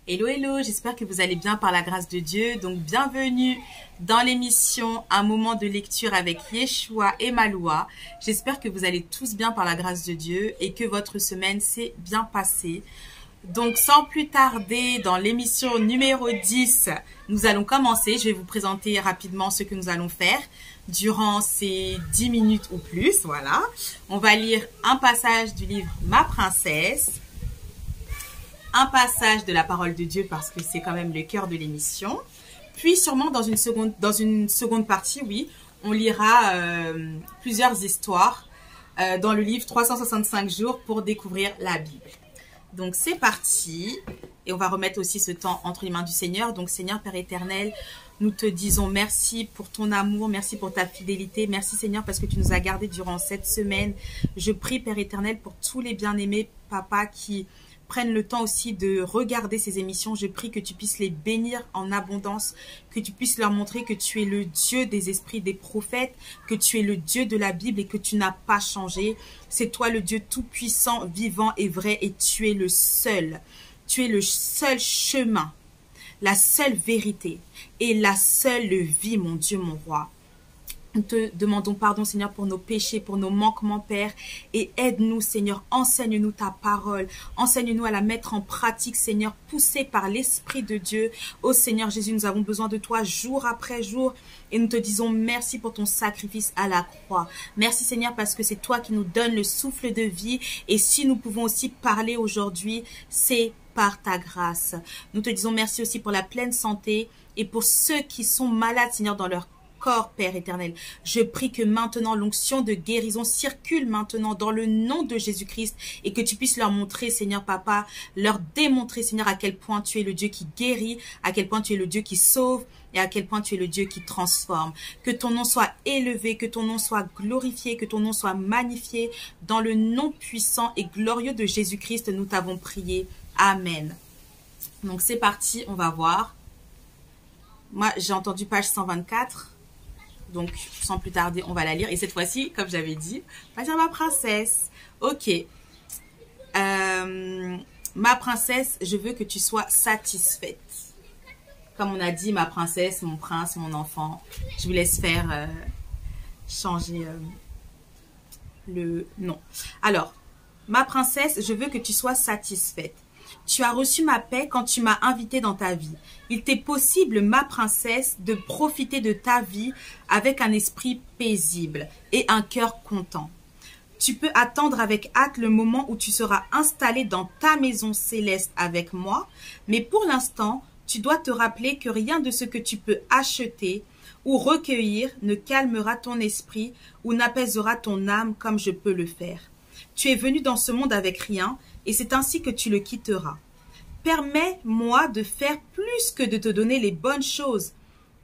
Hello, hello, j'espère que vous allez bien par la grâce de Dieu. Donc, bienvenue dans l'émission Un moment de lecture avec Yeshua et Maloua. J'espère que vous allez tous bien par la grâce de Dieu et que votre semaine s'est bien passée. Donc, sans plus tarder, dans l'émission numéro 10, nous allons commencer. Je vais vous présenter rapidement ce que nous allons faire durant ces 10 minutes ou plus. Voilà. On va lire un passage du livre Ma princesse, un passage de la parole de Dieu parce que c'est quand même le cœur de l'émission. Puis sûrement dans une seconde partie, oui, on lira plusieurs histoires dans le livre 365 jours pour découvrir la Bible. Donc c'est parti et on va remettre aussi ce temps entre les mains du Seigneur. Donc Seigneur Père éternel, nous te disons merci pour ton amour, merci pour ta fidélité. Merci Seigneur parce que tu nous as gardés durant cette semaine. Je prie Père éternel pour tous les bien-aimés, papa, qui prennent le temps aussi de regarder ces émissions. Je prie que tu puisses les bénir en abondance, que tu puisses leur montrer que tu es le Dieu des esprits des prophètes, que tu es le Dieu de la Bible et que tu n'as pas changé. C'est toi le Dieu tout-puissant, vivant et vrai et tu es le seul. Tu es le seul chemin, la seule vérité et la seule vie, mon Dieu, mon roi. Nous te demandons pardon, Seigneur, pour nos péchés, pour nos manquements, Père. Et aide-nous, Seigneur. Enseigne-nous ta parole. Enseigne-nous à la mettre en pratique, Seigneur, poussé par l'Esprit de Dieu. Ô Seigneur Jésus, nous avons besoin de toi jour après jour. Et nous te disons merci pour ton sacrifice à la croix. Merci, Seigneur, parce que c'est toi qui nous donnes le souffle de vie. Et si nous pouvons aussi parler aujourd'hui, c'est par ta grâce. Nous te disons merci aussi pour la pleine santé et pour ceux qui sont malades, Seigneur, dans leur corps, Père éternel. Je prie que maintenant l'onction de guérison circule maintenant dans le nom de Jésus-Christ et que tu puisses leur montrer, Seigneur Papa, leur démontrer, Seigneur, à quel point tu es le Dieu qui guérit, à quel point tu es le Dieu qui sauve et à quel point tu es le Dieu qui transforme. Que ton nom soit élevé, que ton nom soit glorifié, que ton nom soit magnifié. Dans le nom puissant et glorieux de Jésus-Christ, nous t'avons prié. Amen. Donc c'est parti, on va voir. Moi, j'ai entendu page 124. Donc, sans plus tarder, on va la lire. Et cette fois-ci, comme j'avais dit, on va dire ma princesse. Ok. Ma princesse, je veux que tu sois satisfaite. Comme on a dit, ma princesse, mon prince, mon enfant. Je vous laisse faire changer le nom. Alors, ma princesse, je veux que tu sois satisfaite. Tu as reçu ma paix quand tu m'as invitée dans ta vie. Il t'est possible, ma princesse, de profiter de ta vie avec un esprit paisible et un cœur content. Tu peux attendre avec hâte le moment où tu seras installée dans ta maison céleste avec moi, mais pour l'instant, tu dois te rappeler que rien de ce que tu peux acheter ou recueillir ne calmera ton esprit ou n'apaisera ton âme comme je peux le faire. Tu es venu dans ce monde avec rien, et c'est ainsi que tu le quitteras. Permets-moi de faire plus que de te donner les bonnes choses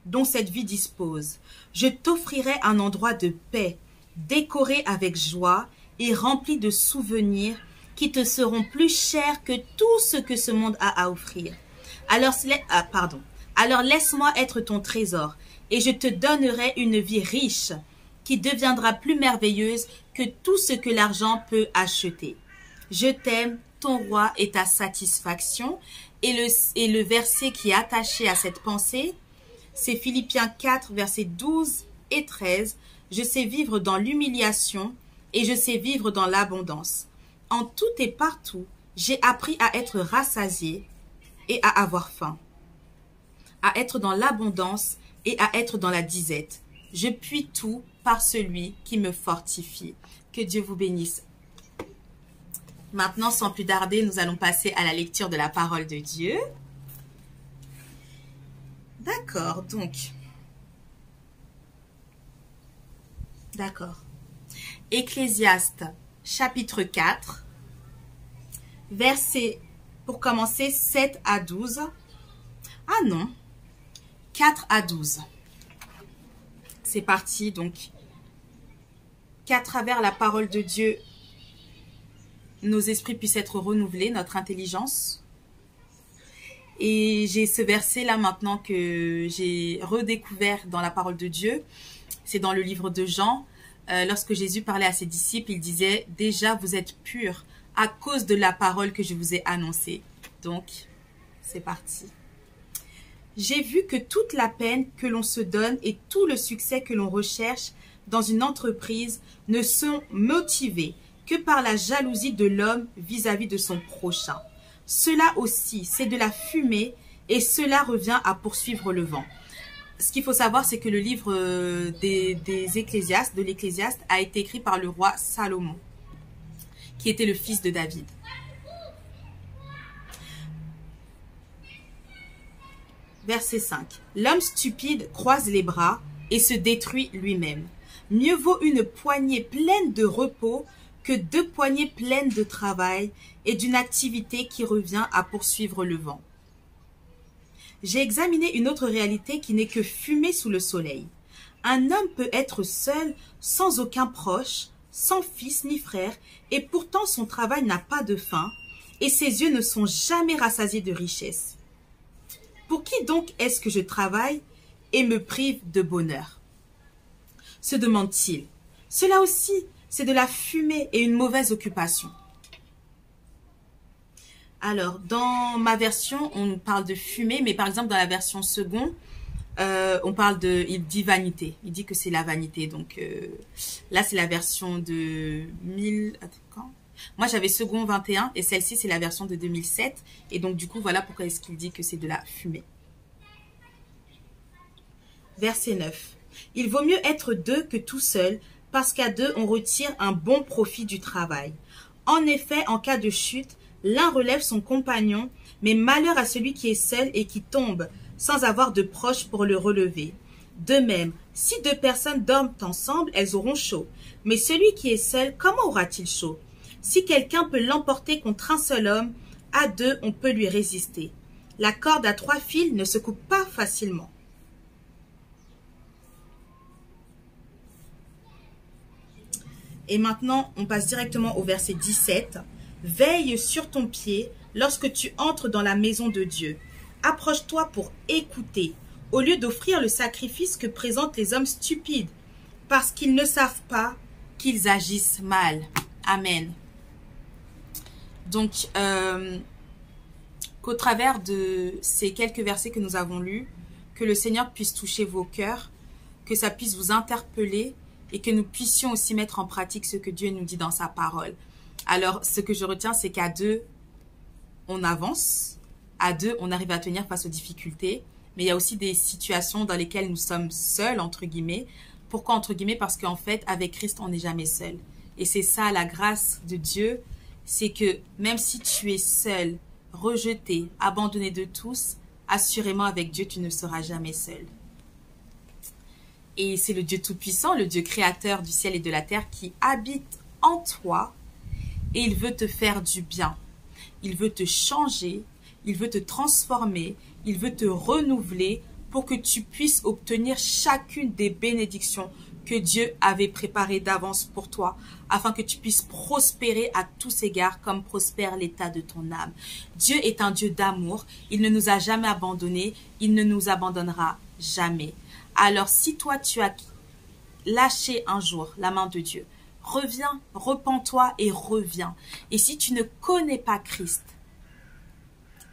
dont cette vie dispose. Je t'offrirai un endroit de paix, décoré avec joie et rempli de souvenirs qui te seront plus chers que tout ce que ce monde a à offrir. Alors laisse-moi être ton trésor, et je te donnerai une vie riche qui deviendra plus merveilleuse que tout ce que l'argent peut acheter. Je t'aime, ton roi et ta satisfaction. Et le verset qui est attaché à cette pensée, c'est Philippiens 4, versets 12 et 13. Je sais vivre dans l'humiliation et je sais vivre dans l'abondance. En tout et partout, j'ai appris à être rassasié et à avoir faim, à être dans l'abondance et à être dans la disette. Je puis tout par celui qui me fortifie. Que Dieu vous bénisse. Maintenant, sans plus tarder, nous allons passer à la lecture de la parole de Dieu. D'accord, donc. D'accord. Ecclésiaste, chapitre 4, versets, pour commencer, 7 à 12. Ah non, 4 à 12. C'est parti, donc. Qu'à travers la parole de Dieu, nos esprits puissent être renouvelés, notre intelligence. Et j'ai ce verset là maintenant que j'ai redécouvert dans la parole de Dieu. C'est dans le livre de Jean. Lorsque Jésus parlait à ses disciples, il disait « Déjà vous êtes purs à cause de la parole que je vous ai annoncée. » Donc, C'est parti. J'ai vu que toute la peine que l'on se donne et tout le succès que l'on recherche dans une entreprise ne sont motivés que par la jalousie de l'homme vis-à-vis de son prochain. Cela aussi, c'est de la fumée et cela revient à poursuivre le vent. Ce qu'il faut savoir, c'est que le livre des Ecclésiastes, de l'Ecclésiaste, a été écrit par le roi Salomon, qui était le fils de David. Verset 5. L'homme stupide croise les bras et se détruit lui-même. Mieux vaut une poignée pleine de repos que 2 poignées pleines de travail et d'une activité qui revient à poursuivre le vent. J'ai examiné une autre réalité qui n'est que fumée sous le soleil. Un homme peut être seul, sans aucun proche, sans fils ni frère, et pourtant son travail n'a pas de fin, et ses yeux ne sont jamais rassasiés de richesse. Pour qui donc est-ce que je travaille et me prive de bonheur? Se demande-t-il. Cela aussi, c'est de la fumée et une mauvaise occupation. Alors, dans ma version, on parle de fumée, mais par exemple, dans la version seconde, on parle de, il dit vanité. Il dit que c'est la vanité. Donc, là, c'est la version de 1000... Attends, quand? Moi, j'avais second 21 et celle-ci, c'est la version de 2007. Et donc, du coup, voilà pourquoi est-ce qu'il dit que c'est de la fumée. Verset 9. Il vaut mieux être 2 que tout seul, parce qu'à 2, on retire un bon profit du travail. En effet, en cas de chute, l'un relève son compagnon, mais malheur à celui qui est seul et qui tombe, sans avoir de proche pour le relever. De même, si 2 personnes dorment ensemble, elles auront chaud. Mais celui qui est seul, comment aura-t-il chaud? Si quelqu'un peut l'emporter contre un seul homme, à 2, on peut lui résister. La corde à 3 fils ne se coupe pas facilement. Et maintenant, on passe directement au verset 17. Veille sur ton pied lorsque tu entres dans la maison de Dieu. Approche-toi pour écouter, au lieu d'offrir le sacrifice que présentent les hommes stupides, parce qu'ils ne savent pas qu'ils agissent mal. Amen. Donc, qu'au travers de ces quelques versets que nous avons lus, que le Seigneur puisse toucher vos cœurs, que ça puisse vous interpeller et que nous puissions aussi mettre en pratique ce que Dieu nous dit dans sa parole. Alors, ce que je retiens, c'est qu'à 2, on avance. À 2, on arrive à tenir face aux difficultés. Mais il y a aussi des situations dans lesquelles nous sommes seuls, entre guillemets. Pourquoi entre guillemets? Parce qu'en fait, avec Christ, on n'est jamais seul. Et c'est ça, la grâce de Dieu. C'est que même si tu es seul, rejeté, abandonné de tous, assurément avec Dieu, tu ne seras jamais seul. Et c'est le Dieu Tout-Puissant, le Dieu créateur du ciel et de la terre qui habite en toi et il veut te faire du bien. Il veut te changer, il veut te transformer, il veut te renouveler pour que tu puisses obtenir chacune des bénédictions que Dieu avait préparées d'avance pour toi, afin que tu puisses prospérer à tous égards comme prospère l'état de ton âme. Dieu est un Dieu d'amour, il ne nous a jamais abandonnés, il ne nous abandonnera jamais. Alors si toi tu as lâché un jour la main de Dieu, reviens, repens-toi et reviens. Et si tu ne connais pas Christ,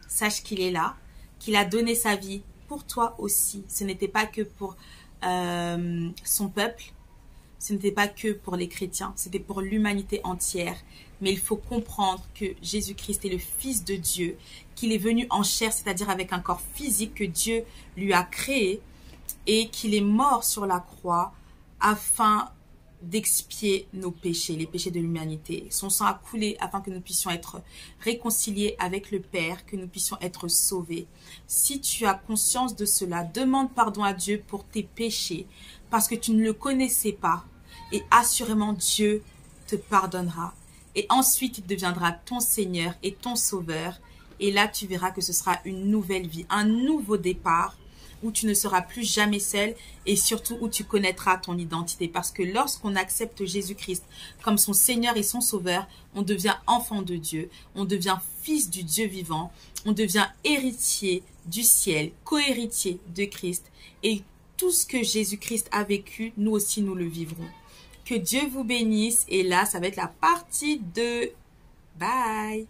sache qu'il est là, qu'il a donné sa vie pour toi aussi. Ce n'était pas que pour son peuple, ce n'était pas que pour les chrétiens, c'était pour l'humanité entière. Mais il faut comprendre que Jésus-Christ est le Fils de Dieu, qu'il est venu en chair, c'est-à-dire avec un corps physique que Dieu lui a créé, et qu'il est mort sur la croix afin d'expier nos péchés, les péchés de l'humanité. Son sang a coulé afin que nous puissions être réconciliés avec le Père, que nous puissions être sauvés. Si tu as conscience de cela, demande pardon à Dieu pour tes péchés, parce que tu ne le connaissais pas. Et assurément, Dieu te pardonnera. Et ensuite, il deviendra ton Seigneur et ton Sauveur. Et là, tu verras que ce sera une nouvelle vie, un nouveau départ, où tu ne seras plus jamais seul et surtout où tu connaîtras ton identité. Parce que lorsqu'on accepte Jésus-Christ comme son Seigneur et son Sauveur, on devient enfant de Dieu, on devient fils du Dieu vivant, on devient héritier du ciel, co-héritier de Christ. Et tout ce que Jésus-Christ a vécu, nous aussi nous le vivrons. Que Dieu vous bénisse et là, ça va être la partie 2. Bye!